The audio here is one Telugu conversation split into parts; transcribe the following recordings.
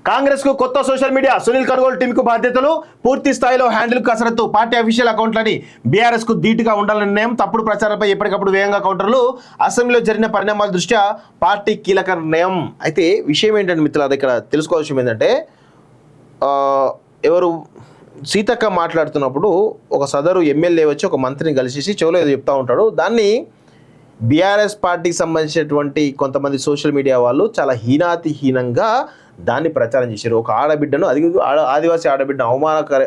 కాంగ్రెస్ కు కొత్త సోషల్ మీడియా సునీల్ కనుగోలు టీమ్ కు బాధ్యతలు పూర్తి స్థాయిలో హ్యాండిల్ కసరత్తు పార్టీ అఫీషియల్ అకౌంట్లని బీఆర్ఎస్ కు ధీటుగా ఉండాలనే నిర్ణయం తప్పుడు ప్రచారంపై ఎప్పటికప్పుడు వేగంగా కౌంటర్లు అసెంబ్లీలో జరిగిన పరిణామాల దృష్ట్యా పార్టీ కీలక నిర్ణయం. అయితే విషయం ఏంటంటే మిత్రులు ఇక్కడ తెలుసుకోవాల్సిన ఏంటంటే ఎవరు సీతక్క మాట్లాడుతున్నప్పుడు ఒక సదరు ఎమ్మెల్యే వచ్చి ఒక మంత్రిని కలిసేసి చెవులో ఏదో చెప్తా ఉంటాడు. దాన్ని బీఆర్ఎస్ పార్టీకి సంబంధించినటువంటి కొంతమంది సోషల్ మీడియా వాళ్ళు చాలా హీనాతిహీనంగా దాన్ని ప్రచారం చేశారు. ఒక ఆడబిడ్డను అది ఆదివాసీ ఆడబిడ్డను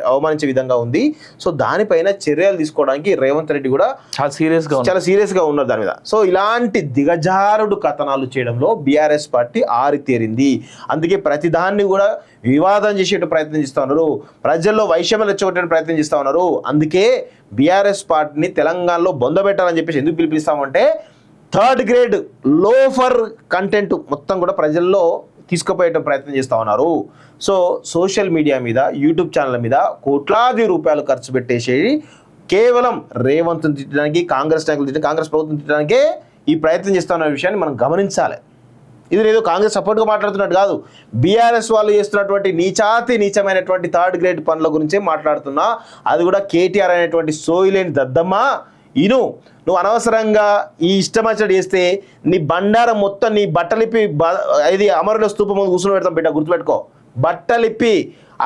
అవమానించే విధంగా ఉంది. సో దానిపైన చర్యలు తీసుకోవడానికి రేవంత్ రెడ్డి కూడా చాలా సీరియస్గా ఉన్నారు దాని మీద. సో ఇలాంటి దిగజారుడు కథనాలు చేయడంలో బీఆర్ఎస్ పార్టీ ఆరితేరింది. అందుకే ప్రతిదాన్ని కూడా వివాదం చేసే ప్రయత్నం చేస్తూ ఉన్నారు, ప్రజల్లో వైషమ్యం రెచ్చగొట్టే ప్రయత్నం చేస్తూ ఉన్నారు. అందుకే బీఆర్ఎస్ పార్టీని తెలంగాణలో బొందబెట్టాలని చెప్పేసి ఎందుకు పిలిపిస్తామంటే థర్డ్ గ్రేడ్ లోఫర్ కంటెంట్ మొత్తం కూడా ప్రజల్లో తీసుకుపోయే ప్రయత్నం చేస్తూ ఉన్నారు. సో సోషల్ మీడియా మీద యూట్యూబ్ ఛానల్ మీద కోట్లాది రూపాయలు ఖర్చు పెట్టేసి కేవలం రేవంత్ తిట్టడానికి, కాంగ్రెస్ నాయకులు తిట్టడానికి, కాంగ్రెస్ ప్రభుత్వం తిట్టడానికే ఈ ప్రయత్నం చేస్తున్న విషయాన్ని మనం గమనించాలి. ఇది ఏదో కాంగ్రెస్ సపోర్ట్గా మాట్లాడుతున్నట్టు కాదు, బీఆర్ఎస్ వాళ్ళు చేస్తున్నటువంటి నీచమైనటువంటి థర్డ్ గ్రేడ్ పనుల గురించే మాట్లాడుతున్నా. అది కూడా కేటీఆర్ అనేటువంటి సోయిలేని దద్దమ్మ ఇను నువ్వు అనవసరంగా ఈ ఇష్టం వచ్చినట్టు చేస్తే నీ బండారం మొత్తం నీ బట్టలిప్పి ఇది అమరుల స్తూపం ముందు కూర్చుని పెడతాం బిడ్డ, గుర్తుపెట్టుకో. బట్టలిప్పి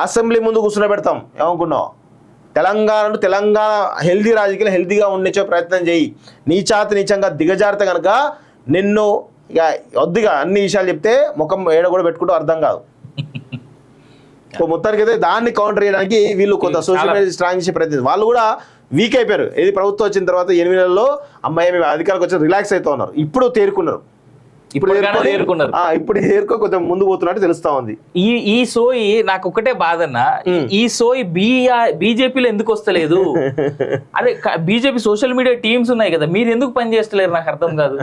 అసెంబ్లీ ముందు కూర్చుని పెడతాం. ఏమనుకున్నావు? తెలంగాణ హెల్దీ రాజకీయాలు హెల్దీగా ఉండేచే ప్రయత్నం చేయి. నీచంగా దిగజారితే కనుక నిన్ను ఇక వద్దుగా అన్ని విషయాలు చెప్తే ముఖం ఏడ కూడా పెట్టుకుంటూ అర్థం కాదు. మొత్తానికి అయితే దాన్ని కౌంటర్ చేయడానికి వీళ్ళు కొంత సోషల్ మీడియా స్ట్రాంగ్ చేసే ప్రయత్నం. వాళ్ళు కూడా వీక్ అయిపోయారు. ఇది ప్రభుత్వం వచ్చిన తర్వాత 8 నెలల్లో అమ్మాయి అధికారులకు వచ్చి రిలాక్స్ అవుతూ ఉన్నారు. ఇప్పుడు తేరుకున్నారు. ఇప్పుడు ఏరుకో కొంచెం ముందు పోతున్నట్టు తెలుస్తా ఉంది. ఈ సోయి నాకు ఒకటే బాధన్న, ఈ సోయి బీజేపీలో ఎందుకు వస్తలేదు? అదే బీజేపీ సోషల్ మీడియా టీమ్స్ ఉన్నాయి కదా, మీరు ఎందుకు పని చేస్తలేరు నాకు అర్థం కాదు.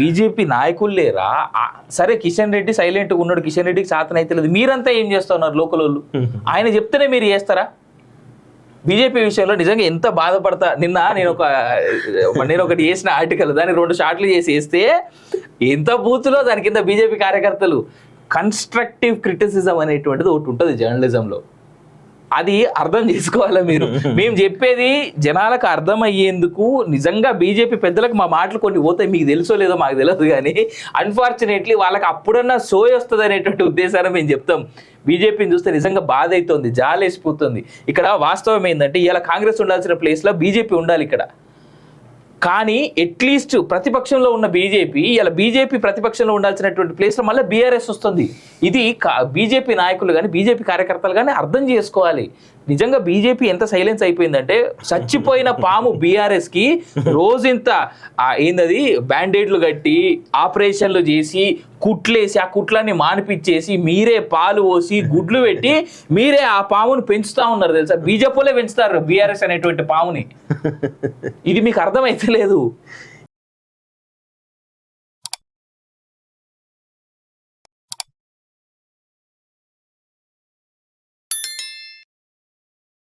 బీజేపీ నాయకులు లేరా? సరే కిషన్ రెడ్డి సైలెంట్గా ఉన్నాడు, కిషన్ రెడ్డికి శాతం అయితే లేదు. మీరంతా ఏం చేస్తా ఉన్నారు లోకల్ వాళ్ళు? ఆయన చెప్తేనే మీరు చేస్తారా? బీజేపీ విషయంలో నిజంగా ఎంత బాధపడతా. నిన్న నేను ఒకటి చేసిన ఆర్టికల్ దాన్ని 2 షాట్లు చేసి వేస్తే ఎంత బూతులో దాని కింద బీజేపీ కార్యకర్తలు. కన్స్ట్రక్టివ్ క్రిటిసిజం అనేటువంటిది ఒకటి ఉంటుంది జర్నలిజంలో, అది అర్థం చేసుకోవాలా మీరు. మేము చెప్పేది జనాలకు అర్థమయ్యేందుకు. నిజంగా బీజేపీ పెద్దలకు మా మాటలు కొన్ని పోతాయి, మీకు తెలుసో లేదో మాకు తెలియదు, కానీ అన్ఫార్చునేట్లీ వాళ్ళకి అప్పుడన్నా సోయి వస్తుంది అనేటువంటి ఉద్దేశాన్ని మేము చెప్తాం. బీజేపీని చూస్తే నిజంగా బాధ అవుతుంది, జాలేసిపోతుంది. ఇక్కడ వాస్తవం ఏంటంటే ఇలా కాంగ్రెస్ ఉండాల్సిన ప్లేస్లో బీజేపీ ఉండాలి ఇక్కడ. కానీ అట్లీస్ట్ ప్రతిపక్షంలో ఉన్న బీజేపీ ఇలా బీజేపీ ప్రతిపక్షంలో ఉండాల్సినటువంటి ప్లేస్లో మళ్ళీ బీఆర్ఎస్ వస్తుంది. ఇది బీజేపీ నాయకులు కానీ బీజేపీ కార్యకర్తలు కానీ అర్థం చేసుకోవాలి. నిజంగా బీజేపీ ఎంత సైలెన్స్ అయిపోయిందంటే చచ్చిపోయిన పాము బీఆర్ఎస్కి రోజంత ఏందది బ్యాండేడ్లు కట్టి ఆపరేషన్లు చేసి కుట్లేసి ఆ కుట్లన్నీ మానిపించేసి మీరే పాలు పోసి గుడ్లు పెట్టి మీరే ఆ పామును పెంచుతా ఉన్నారు తెలుసా. బీజేపీలే పెంచుతారు బీఆర్ఎస్ అనేటువంటి పాముని. ఇది మీకు అర్థమైతే లేదు.